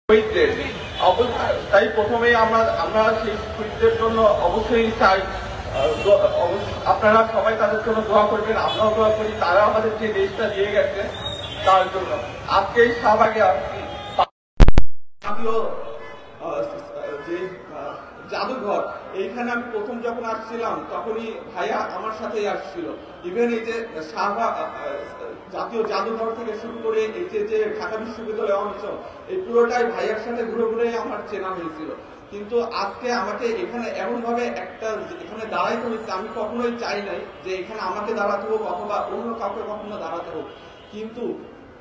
শহীদদের তাই প্রথমেই আমরা সেই শহীদদের জন্য অবশ্যই চাই আপনারা সবাই তাদের জন্য দোয়া করবেন, আমরাও দোয়া করি। তারা আমাদের যে দেশটা দিয়ে গেছে তার জন্য। আজকে এই শাহবাগে যে জাদুঘর, এইখানে আমি প্রথম যখন আসছিলাম তখনই ভাইয়া আমার সাথেই আসছিল। ইভেন এই যে শাহবাগ জাতীয় জাদুঘর থেকে শুরু করে এই যে ঢাকা বিশ্ববিদ্যালয় অঞ্চল, এই পুরোটাই ভাইয়ার সাথে ঘুরে ঘুরে আমার চেনা হয়েছিল। কিন্তু আজকে আমাকে এখানে এমন ভাবে এখানে দাঁড়াইতে হচ্ছে, আমি কখনোই চাই নাই যে এখানে আমাকে দাঁড়াতে হোক অথবা অন্য কাউকে কখনো দাঁড়াতে হোক। কিন্তু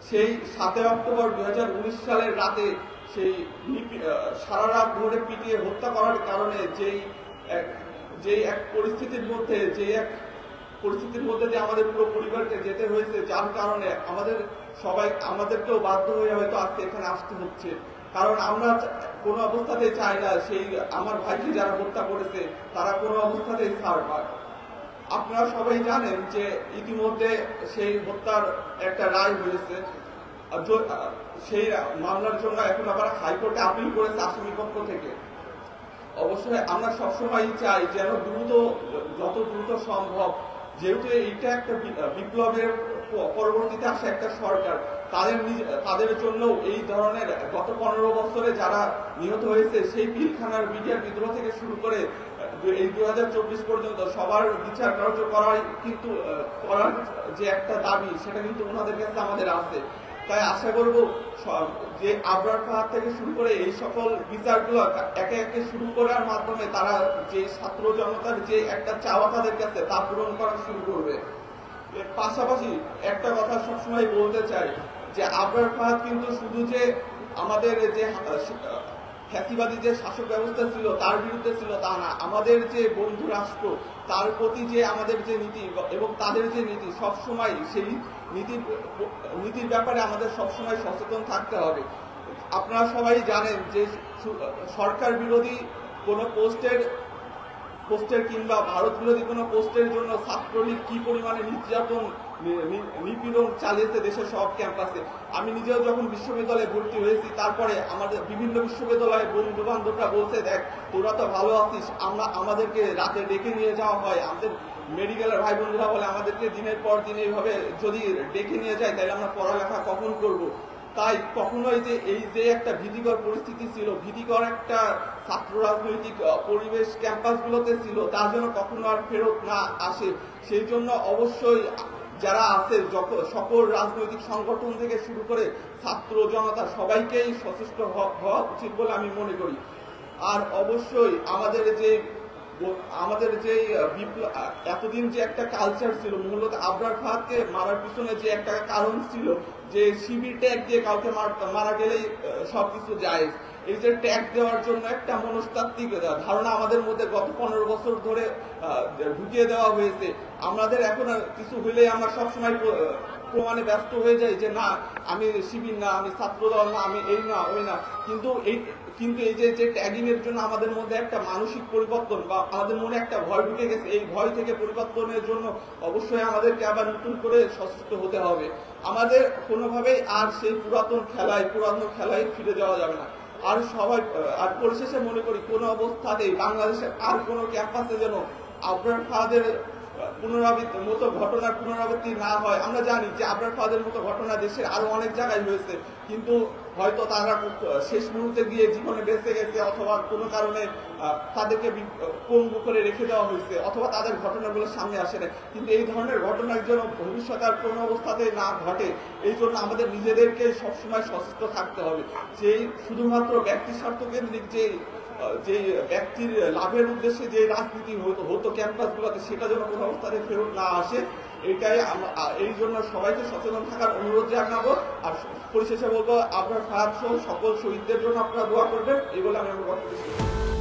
সেই 7 অক্টোবর 2019 সালের রাতে সেই সারা রাত ধরে পিটিয়ে হত্যা করার কারণে যেই এক পরিস্থিতির মধ্যে যে আমাদের পুরো পরিবারকে যেতে হয়েছে, যার কারণে আমাদেরকেও বাধ্য হয়ে হয়তো আজকে এখানে আসতে হচ্ছে। কারণ আমরা কোনো অবস্থাতেই চাই না সেই আমার ভাইকে যারা হত্যা করেছে তারা কোনো অবস্থাতেই ছাড় পায়। আপনারা সবাই জানেন যে ইতিমধ্যে সেই হত্যার একটা রায় হয়েছে। সেই মামলার জন্য এখন আবার হাইকোর্টে আপিল করেছে আসামি পক্ষ থেকে। অবশ্যই আমরা সবসময় চাই যেন যত দ্রুত সম্ভব, যেহেতু এইটা একটা বিপ্লবের পরবর্তীতে আসা একটা সরকার, তাদের জন্য এই ধরনের গত 15 বছরে যারা নিহত হয়েছে সেই পিলখানার মিডিয়া বিদ্রোহ থেকে শুরু করে এই 2024 পর্যন্ত সবার বিচার কার্য করার যে একটা দাবি, সেটা কিন্তু ওনাদের কাছে আমাদের আছে। তাই আশা করব যে আবরার ফাহাদ থেকে শুরু করে এই সকল বিচারগুলো একে একে শুরু করার মাধ্যমে তারা যে ছাত্র জনতার যে একটা চাওয়া তাদের কাছে তা পূরণ করা শুরু করবে। এর পাশাপাশি একটা কথা সবসময় বলতে চাই যে আবরার ফাহাদ কিন্তু শুধু যে আমাদের যে ফ্যাসিবাদী যে শাসক ব্যবস্থা ছিল তার বিরুদ্ধে ছিল তা না, আমাদের যে বন্ধু রাষ্ট্র তার প্রতি যে আমাদের যে নীতি এবং তাদের যে নীতি, সবসময় সেই নীতির ব্যাপারে আমাদের সবসময় সচেতন থাকতে হবে। আপনারা সবাই জানেন যে সরকার বিরোধী কোনো পোস্টের কিংবা ভারত বিরোধী কোনো পোস্টের জন্য ছাত্রলীগ কি পরিমাণে নিপীড়ন চালিয়েছে দেশের সব ক্যাম্পাসে। আমি নিজেও যখন বিশ্ববিদ্যালয়ে ভর্তি হয়েছি, তারপরে আমাদের বিভিন্ন বিশ্ববিদ্যালয়ে বন্ধু বান্ধবরা বলছে, দেখ তোরা তো ভালো আছিস, আমাদেরকে রাতে ডেকে নিয়ে যাওয়া হয়, আমাদের মেডিকেলের ভাই বন্ধুরা বলে আমাদেরকে দিনের পর দিন এইভাবে যদি ডেকে নিয়ে যায় তাহলে আমরা পড়ালেখা কখন করব। তাই কখনোই এই যে একটা ভীতিকর পরিস্থিতি ছিল, ভীতিকর একটা ছাত্র রাজনৈতিক পরিবেশ ক্যাম্পাসগুলোতে ছিল, তা যেন কখনো আর ফেরত না আসে। সেই জন্য অবশ্যই যারা আছে সকল রাজনৈতিক সংগঠন থেকে শুরু করে ছাত্র জনতা সবাইকেই সচেষ্ট হওয়া উচিত বলে আমি মনে করি। আর অবশ্যই আমাদের যে এতদিন যে একটা কালচার ছিল, মূলত আবরার ফাহাদকে মারার পিছনে যে একটা কারণ ছিল যে শিবির ট্যাগ দিয়ে কাউকে মারা গেলেই সবকিছু যায়, এই যে ট্যাগ দেওয়ার জন্য একটা মনস্তাত্ত্বিক ধারণা আমাদের মধ্যে গত 15 বছর ধরে ঢুকিয়ে দেওয়া হয়েছে। আমাদের এখন কিছু হইলেই আমরা সবসময় প্রমাণে ব্যস্ত হয়ে যাই যে না আমি শিবির না, আমি ছাত্রদল না, আমি এই না ওই না। কিন্তু এই যে ট্যাগিং এর জন্য আমাদের মধ্যে একটা মানসিক পরিবর্তন বা আমাদের মনে একটা ভয় ঢুকে গেছে। এই ভয় থেকে পরিবর্তনের জন্য অবশ্যই আমাদেরকে আবার নতুন করে সচেষ্ট হতে হবে। আমাদের কোনোভাবেই আর সেই পুরাতন খেলায় ফিরে যাওয়া যাবে না। আর পরিশেষে মনে করি কোনো অবস্থাতেই বাংলাদেশের আর কোনো ক্যাম্পাসে যেন আবরার ফাহাদের ঘটনার পুনরাবৃত্তি না হয়। আমরা জানি যে আবরার ফাহাদের মতো ঘটনা দেশের আরো অনেক জায়গায় হয়েছে, কিন্তু হয়তো তারা শেষ মুহূর্তে গিয়ে জীবনে বেঁচে গেছে, অথবা কোনো কারণে তাদেরকে পঙ্গু করে রেখে দেওয়া হয়েছে, অথবা তাদের ঘটনাগুলো সামনে আসে না। কিন্তু এই ধরনের ঘটনার জন্য ভবিষ্যতে আর কোনো অবস্থাতে না ঘটে, এই জন্য আমাদের নিজেদেরকে সবসময় সচেষ্ট থাকতে হবে। যেই শুধুমাত্র ব্যক্তি স্বার্থ কেন্দ্রিক যে ব্যক্তির লাভের উদ্দেশ্যে যে রাজনীতি হতো ক্যাম্পাসগুলোতে, সেটা যেন কোনো অবস্থাতে ফেরত না আসে, এই জন্য সবাইকে সচেতন থাকার অনুরোধ জানাবো। আর পরিশেষে বলবো আবরার ফাহাদ সহ সকল শহীদদের জন্য আপনারা দোয়া করবেন, এই বলে আমি আমার বক্তব্য